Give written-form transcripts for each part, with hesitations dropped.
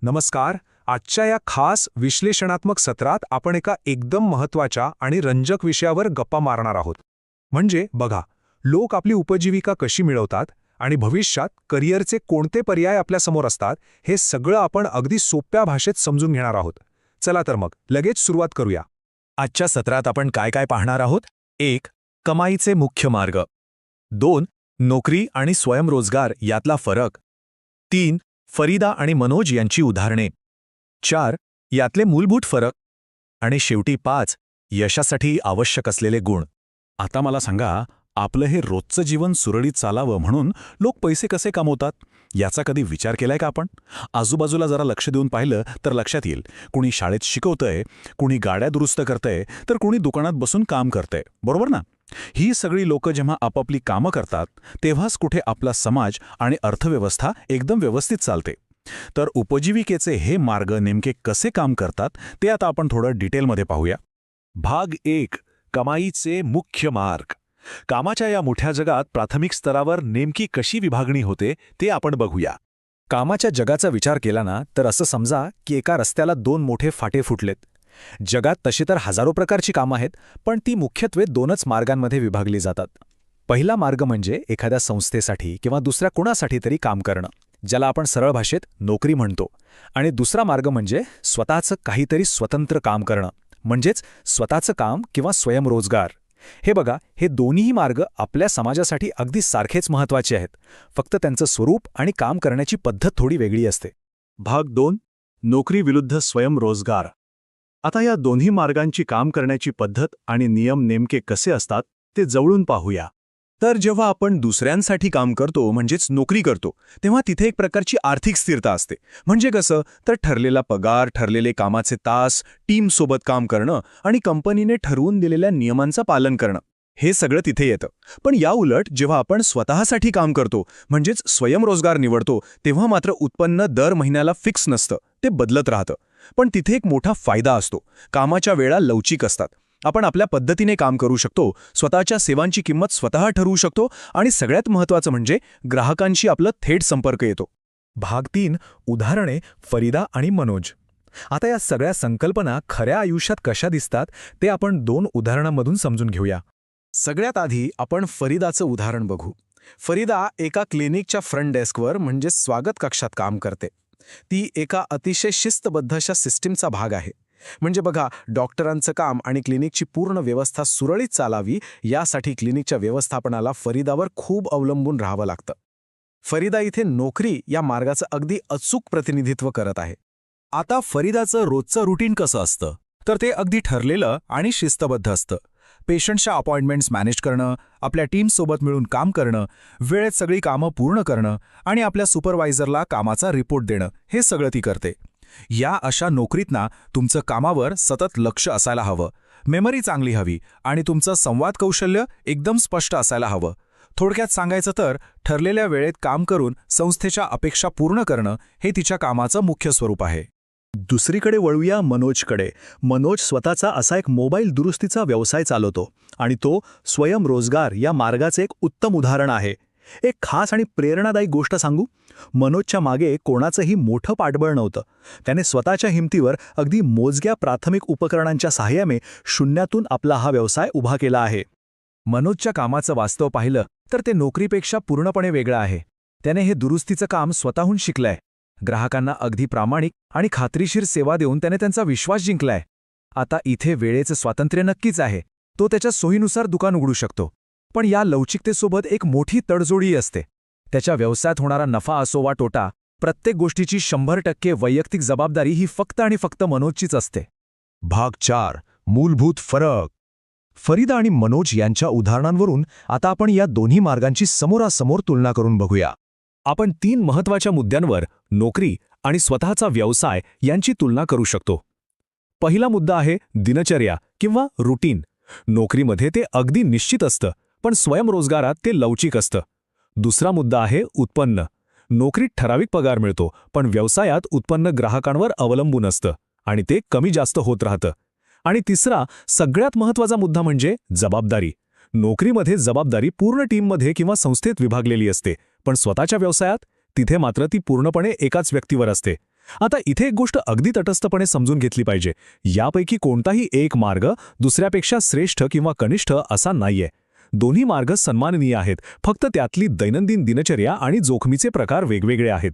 नमस्कार. आजच्या या खास विश्लेषणात्मक सत्रात आपण एका एकदम महत्त्वाच्या आणि रंजक विषयावर गप्पा मारणार आहोत. म्हणजे बघा, लोक आपली उपजीविका कशी मिळवतात आणि भविष्यात करिअरचे कोणते पर्याय आपल्यासमोर असतात, हे सगळं आपण अगदी सोप्या भाषेत समजून घेणार आहोत. चला तर मग लगेच सुरुवात करूया. आजच्या सत्रात आपण काय काय पाहणार आहोत? 1. कमाईचे मुख्य मार्ग. 2. नोकरी आणि स्वयंरोजगार यातला फरक. 3. फरीदा आणि मनोज यांची उदाहरणे. 4. यातले मूलभूत फरक. आणि शेवटी 5. यशासाठी आवश्यक असलेले गुण. आता मला सांगा, आपलं हे रोजचं जीवन सुरळीत चालावं म्हणून लोक पैसे कसे कमवतात याचा कधी विचार केलाय का आपण? आजूबाजूला जरा लक्ष देऊन पाहिलं तर लक्षात येईल. कुणी शाळेत शिकवतंय, कुणी गाड्या दुरुस्त करतंय, तर कुणी दुकानात बसून काम करतंय, बरोबर ना? ही सगळी लोकं जेव्हा आपापली कामं करतात तेव्हाच कुठे आपला समाज आणि अर्थव्यवस्था एकदम व्यवस्थित चालते. तर उपजीविकेचे हे मार्ग नेमके कसे काम करतात ते आता आपण थोडं डिटेलमध्ये पाहूया. भाग 1. कमाईचे मुख्य मार्ग. कामाच्या या मोठ्या जगात प्राथमिक स्तरावर नेमकी कशी विभागणी होते ते आपण बघूया. कामाच्या जगाचा विचार केला ना तर असं समजा की एका रस्त्याला 2 मोठे फाटे फुटलेत. जगात तशी तर हजारो प्रकारची कामं आहेत, पण ती मुख्यत्वे 2च मार्गांमध्ये विभागली जातात. पहिला मार्ग म्हणजे एखाद्या संस्थेसाठी किंवा दुसऱ्या कुणासाठी तरी काम करणं, ज्याला आपण सरळ भाषेत नोकरी म्हणतो. आणि दुसरा मार्ग म्हणजे स्वतःचं काहीतरी स्वतंत्र काम करणं, म्हणजेच स्वतःचं काम किंवा स्वयंरोजगार. हे बघा, हे दोन्हीही मार्ग आपल्या समाजासाठी अगदी सारखेच महत्त्वाचे आहेत, फक्त त्यांचं स्वरूप आणि काम करण्याची पद्धत थोडी वेगळी असते. भाग 2. नोकरी विरुद्ध स्वयंरोजगार. आता या दोन्ही मार्गांची काम करण्याची पद्धत आणि नियम नेमके कसे असतात ते जवळून पाहूया. तर जेव्हा आपण दुसऱ्यांसाठी काम करतो, म्हणजेच नोकरी करतो, तेव्हा तिथे एक प्रकारची आर्थिक स्थिरता असते. म्हणजे कसं, तर ठरलेला पगार, ठरलेले कामाचे तास, टीमसोबत काम करणं आणि कंपनीने ठरवून दिलेल्या नियमांचं पालन करणं, हे सगळं तिथे येतं. पण या उलट जेव्हा आपण स्वतःसाठी काम करतो, म्हणजेच स्वयंरोजगार निवडतो, तेव्हा मात्र उत्पन्न दर महिन्याला फिक्स नसतं, ते बदलत राहतं. पण तिथे एक मोठा फायदा असतो. कामाच्या वेळा लवचिक असतात. आपण आपल्या पद्धतीने काम करू शकतो, स्वतःच्या सेवांची किंमत स्वतः ठरवू शकतो आणि सगळ्यात महत्त्वाचं म्हणजे ग्राहकांशी आपलं थेट संपर्क येतो. भाग 3. उदाहरणे फरीदा आणि मनोज. आता या सगळ्या संकल्पना खऱ्या आयुष्यात कशा दिसतात ते आपण 2 उदाहरणांमधून समजून घेऊया. सगळ्यात आधी आपण फरीदाचं उदाहरण बघू. फरीदा एका क्लिनिकच्या फ्रंट डेस्कवर म्हणजे स्वागत कक्षात काम करते. ती एका अतिशय शिस्तबद्ध अशा सिस्टीमचा भाग आहे. म्हणजे बघा, डॉक्टरांचं काम आणि क्लिनिकची पूर्ण व्यवस्था सुरळीत चालावी यासाठी क्लिनिकच्या व्यवस्थापनाला फरीदावर खूप अवलंबून राहावं लागतं. फरीदा इथे नोकरी या मार्गाचं अगदी अचूक प्रतिनिधित्व करत आहे. आता फरीदाचं रोजचं रुटीन कसं असतं, तर ते अगदी ठरलेलं आणि शिस्तबद्ध असतं. पेशंटच्या अपॉइंटमेंट्स मॅनेज करणं, आपल्या टीमसोबत मिळून काम करणं, वेळेत सगळी कामं पूर्ण करणं आणि आपल्या सुपरवायझरला कामाचा रिपोर्ट देणं, हे सगळं ती करते. या अशा नोकरीतना तुमचं कामावर सतत लक्ष असायला हवं, मेमरी चांगली हवी आणि तुमचं संवाद कौशल्य एकदम स्पष्ट असायला हवं. थोडक्यात सांगायचं तर ठरलेल्या वेळेत काम करून संस्थेच्या अपेक्षा पूर्ण करणं हे तिच्या कामाचं मुख्य स्वरूप आहे. दुसरीकडे वळूया मनोजकडे. मनोज स्वतःचा असा एक मोबाईल दुरुस्तीचा व्यवसाय चालवतो आणि तो स्वयंरोजगार या मार्गाचे एक उत्तम उदाहरण आहे. एक खास आणि प्रेरणादायी गोष्ट सांगू. मनोजच्या मागे कोणाचंही मोठं पाठबळ नव्हतं. त्याने स्वतःच्या हिमतीवर अगदी मोजक्या प्राथमिक उपकरणांच्या सहाय्याने शून्यातून आपला हा व्यवसाय उभा केला आहे. मनोजच्या कामाचं वास्तव पाहिलं तर ते नोकरीपेक्षा पूर्णपणे वेगळं आहे. त्याने हे दुरुस्तीचं काम स्वतःहून शिकलंय. ग्राहकांना अगदी प्रामाणिक आणि खात्रीशीर सेवा देऊन त्याने त्यांचा विश्वास जिंकलाय. आता इथे वेळेचं स्वातंत्र्य नक्कीच आहे. तो त्याच्या सोयीनुसार दुकान उघडू शकतो. पण या लवचिकतेसोबत एक मोठी तडजोडी असते. त्याच्या व्यवसायात होणारा नफा असो वा तोटा, प्रत्येक गोष्टीची 100% वैयक्तिक जबाबदारी ही फक्त आणि फक्त मनोजचीच असते. भाग 4. मूलभूत फरक. फरीदा आणि मनोज यांच्या उदाहरणांवरून आता आपण या दोन्ही मार्गांची समोरासमोर तुलना करून बघूया. आपण 3 महत्त्वाच्या मुद्द्यांवर नोकरी आणि स्वतःचा व्यवसाय यांची तुलना करू शकतो. पहिला मुद्दा आहे दिनचर्या किंवा रुटीन. नोकरीमध्ये ते अगदी निश्चित असतं, पण स्वयंरोजगारात ते लवचिक असतं. दुसरा मुद्दा आहे उत्पन्न. नोकरीत ठराविक पगार मिळतो, पण व्यवसायात उत्पन्न ग्राहकांवर अवलंबून असतं आणि ते कमी जास्त होत राहतं. आणि तिसरा सगळ्यात महत्त्वाचा मुद्दा म्हणजे जबाबदारी. नोकरीमध्ये जबाबदारी पूर्ण टीममध्ये किंवा संस्थेत विभागलेली असते, पण स्वतःच्या व्यवसायात तिथे मात्र ती पूर्णपणे एकाच व्यक्तीवर असते. आता इथे एक गोष्ट अगदी तटस्थपणे समजून घेतली पाहिजे. यापैकी कोणताही एक मार्ग दुसऱ्यापेक्षा श्रेष्ठ किंवा कनिष्ठ असा नाहीये. दोन्ही मार्ग सन्माननीय आहेत, फक्त त्यातली दैनंदिन दिनचर्या आणि जोखमीचे प्रकार वेगवेगळे आहेत.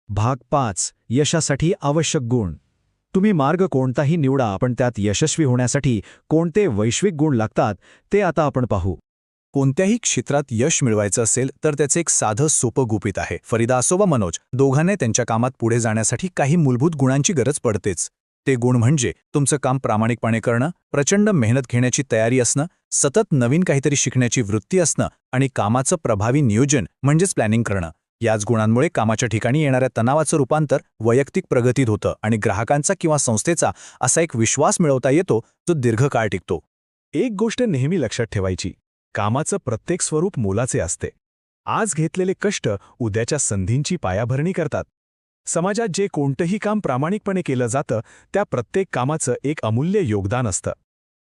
भाग 5. यशासाठी आवश्यक गुण. तुम्ही मार्ग कोणताही निवडा, पण त्यात यशस्वी होण्यासाठी कोणते वैश्विक गुण लागतात ते आता आपण पाहू. कोणत्याही क्षेत्रात यश मिळवायचं असेल तर त्याचे एक साधं सोपं गुपित आहे. फरीदा असो वा मनोज, दोघांना त्यांच्या कामात पुढे जाण्यासाठी काही मूलभूत गुणांची गरज पडतेच. ते गुण म्हणजे तुमचं काम प्रामाणिकपणे करणं, प्रचंड मेहनत घेण्याची तयारी असणं, सतत नवीन काहीतरी शिकण्याची वृत्ती असणं आणि कामाचं प्रभावी नियोजन म्हणजेच प्लॅनिंग करणं. याच गुणांमुळे कामाच्या ठिकाणी येणाऱ्या तणावाचं रूपांतर वैयक्तिक प्रगतीत होतं आणि ग्राहकांचा किंवा संस्थेचा असा एक विश्वास मिळवता येतो जो दीर्घकाळ टिकतो. एक गोष्ट नेहमी लक्षात ठेवायची, कामाचं प्रत्येक स्वरूप मोलाचे असते. आज घेतलेले कष्ट उद्याच्या संधींची पायाभरणी करतात. समाजात जे कोणतंही काम प्रामाणिकपणे केलं जातं त्या प्रत्येक कामाचं एक अमूल्य योगदान असतं.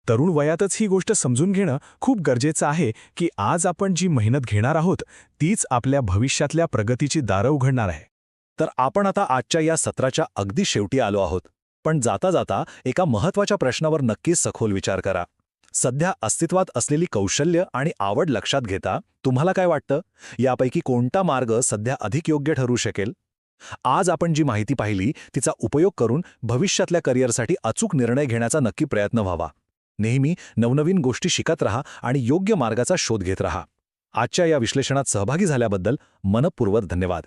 तरुण वयातच ही गोष्ट समजून घेणं खूप गरजेचं आहे की आज आपण जी मेहनत घेणार आहोत तीच आपल्या भविष्यातल्या प्रगतीची दारं उघडणार आहे. तर आपण आता आजच्या या सत्राच्या अगदी शेवटी आलो आहोत. पण जाता जाता एका महत्त्वाच्या प्रश्नावर नक्कीच सखोल विचार करा. सध्या अस्तित्वात असलेली कौशल्य आणि आवड लक्षात घेता तुम्हाला काय वाटतं, यापैकी कोणता मार्ग सध्या अधिक योग्य ठरू शकेल? आज आपण जी माहिती पाहिली तिचा उपयोग करून भविष्यातल्या करिअरसाठी अचूक निर्णय घेण्याचा नक्की प्रयत्न व्हावा. नेहमी नवनवीन गोष्टी शिकत रहा आणि योग्य मार्गाचा शोध घेत रहा. आजच्या या विश्लेषणात सहभागी झाल्याबद्दल मनःपूर्वक धन्यवाद.